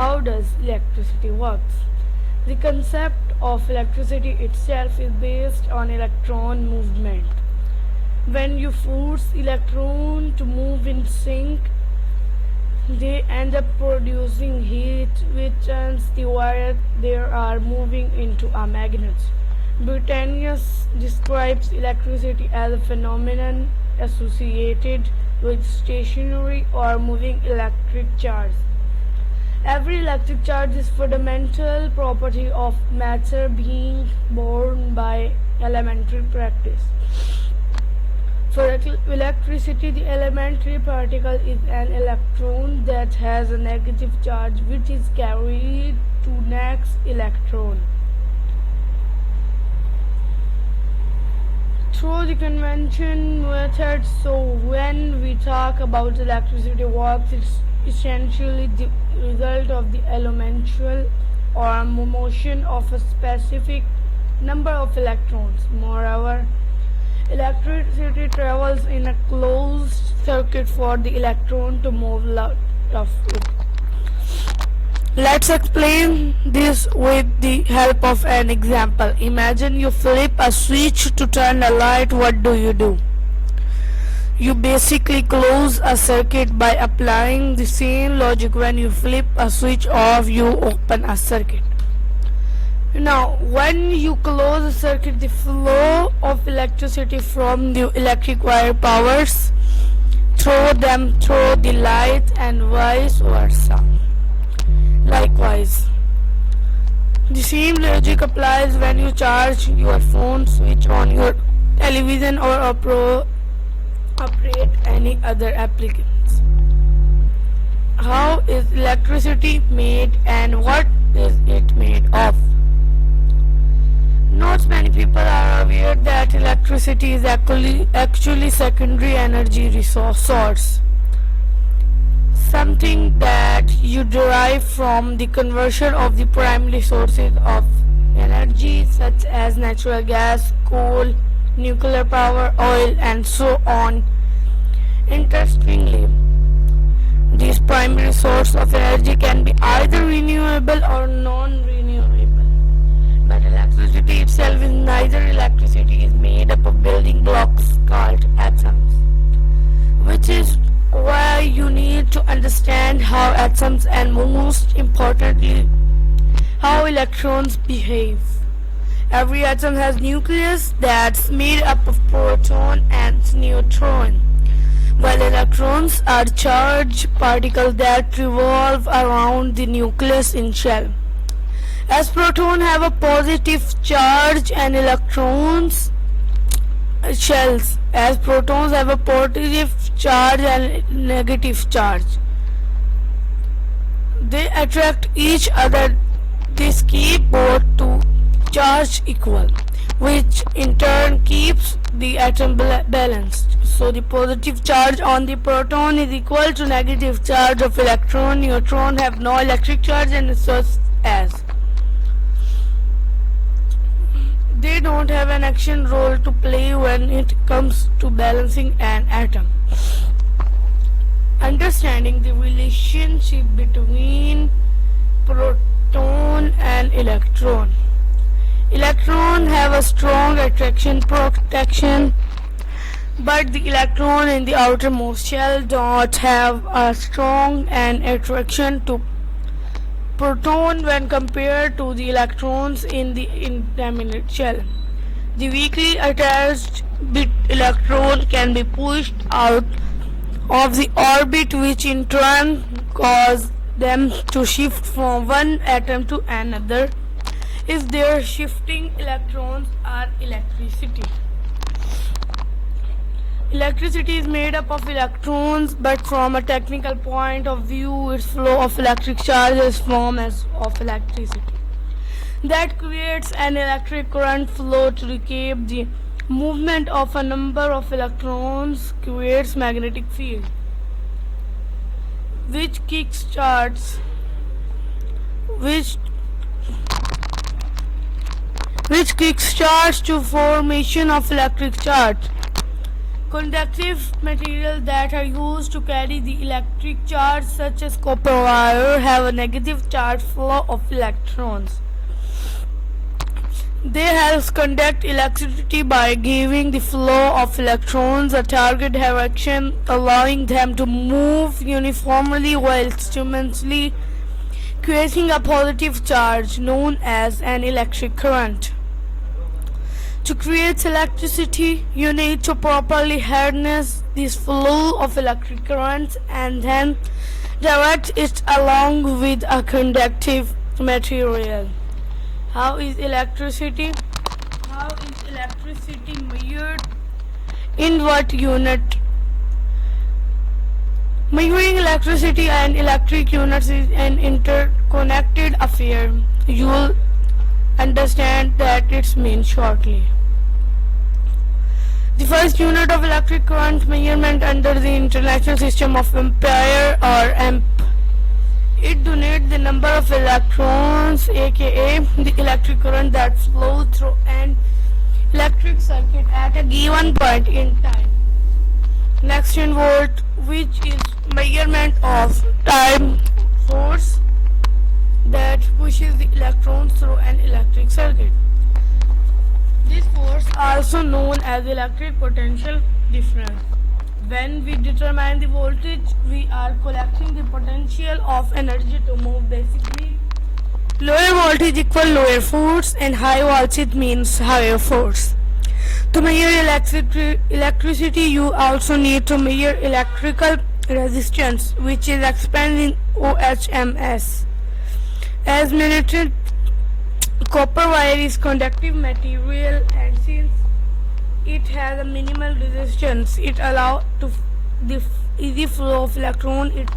how does electricity works? The concept of electricity itself is based on electron movement. When you force electrons to move in sync, they end up producing heat, which turns the wire they are moving into a magnet. Britannius describes electricity as a phenomenon associated with stationary or moving electric charge. Every electric charge is fundamental property of matter being born by elementary practice. For electricity, the elementary particle is an electron that has a negative charge which is carried to next electron through the convention method. So when we talk about electricity works, it's essentially the result of the elemental or motion of a specific number of electrons. Moreover, electricity travels in a closed circuit for the electron to move out of it. Let's explain this with the help of an example. Imagine you flip a switch to turn a light. What do? You basically close a circuit. By applying the same logic, when you flip a switch off, you open a circuit. Now, when you close a circuit, the flow of electricity from the electric wire powers through the light and vice versa. Likewise, the same logic applies when you charge your phone, switch on your television, or operate any other applications. How is electricity made and what is it made of? Not many people are aware that electricity is actually secondary energy source, something that you derive from the conversion of the primary sources of energy such as natural gas, coal, nuclear power, oil, and so on. Interestingly, these primary sources of energy can be either renewable or non-renewable. But electricity itself is neither. Electricity is made up of building blocks called atoms, which is why you need to understand how atoms and most importantly how electrons behave. Every atom has nucleus that's made up of proton and neutron, while electrons are charged particles that revolve around the nucleus in shell. As protons have a positive charge and electrons shells, as protons have a positive charge and negative charge, they attract each other. This keeps both to charge equal, which in turn keeps the atom balanced. So the positive charge on the proton is equal to negative charge of electron. Neutron have no electric charge and such as they don't have an action role to play when it comes to balancing an atom. Understanding the relationship between proton and electron. Electrons have a strong attraction protection, but the electron in the outermost shell don't have a strong attraction to proton when compared to the electrons in the intermediate shell. The weakly attached bit electron can be pushed out of the orbit, which in turn cause them to shift from one atom to another. If their shifting electrons are electricity. Electricity is made up of electrons, but from a technical point of view, its flow of electric charge is form of electricity. That creates an electric current flow to keep the movement of a number of electrons, creates magnetic field, which kickstarts to formation of electric charge. Conductive materials that are used to carry the electric charge, such as copper wire, have a negative charge flow of electrons. They help conduct electricity by giving the flow of electrons a target direction, allowing them to move uniformly while simultaneously creating a positive charge known as an electric current. To create electricity, you need to properly harness this flow of electric current and then direct it along with a conductive material. How is electricity measured? In what unit? Measuring electricity and electric units is an interconnected affair. You will understand that its means shortly. The first unit of electric current measurement under the International System of Ampere or amp. It denotes the number of electrons, aka the electric current that flows through an electric circuit at a given point in time. Next in volt, which is measurement of time force that pushes the electrons through an electric circuit. This force also known as electric potential difference. When we determine the voltage, we are collecting the potential of energy to move. Basically, lower voltage equal lower force and high voltage means higher force. To measure electricity, you also need to measure electrical resistance, which is expressed in ohms. As mentioned, copper wire is conductive material, and since it has a minimal resistance, it allows the easy flow of electron. It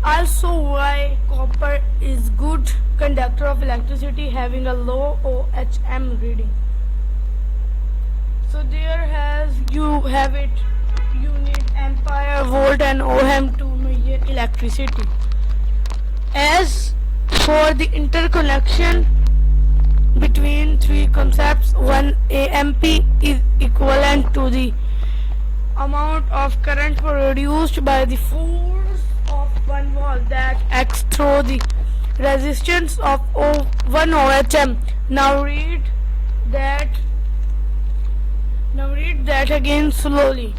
also why copper is good conductor of electricity, having a low ohm reading. So you have it. You need ampere, volt and ohm to measure electricity. As for the interconnection between three concepts, 1 amp is equivalent to the amount of current produced by the force of 1 volt that acts through the resistance of 1 ohm. Now read that again slowly.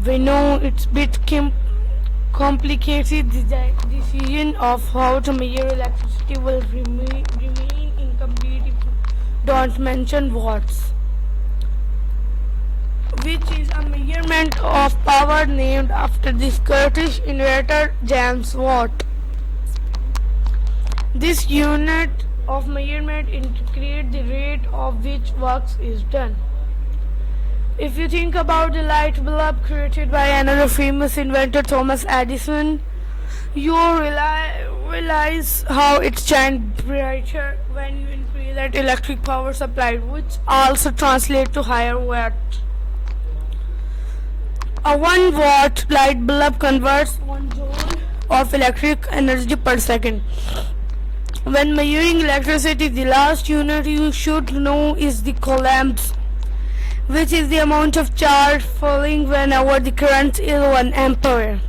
We know it's a bit complicated. The decision of how to measure electricity will remain incomplete if you don't mention watts, which is a measurement of power named after the Scottish inventor James Watt. This unit of measurement indicates the rate of which work is done. If you think about the light bulb created by another famous inventor, Thomas Edison, you realize how it shines brighter when you increase that electric power supply, which also translates to higher watt. A 1 watt light bulb converts 1 joule of electric energy per second. When measuring electricity, the last unit you should know is the coulombs, which is the amount of charge falling whenever the current is 1 ampere.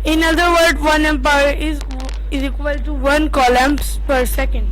In other words, 1 ampere is equal to 1 coulombs per second.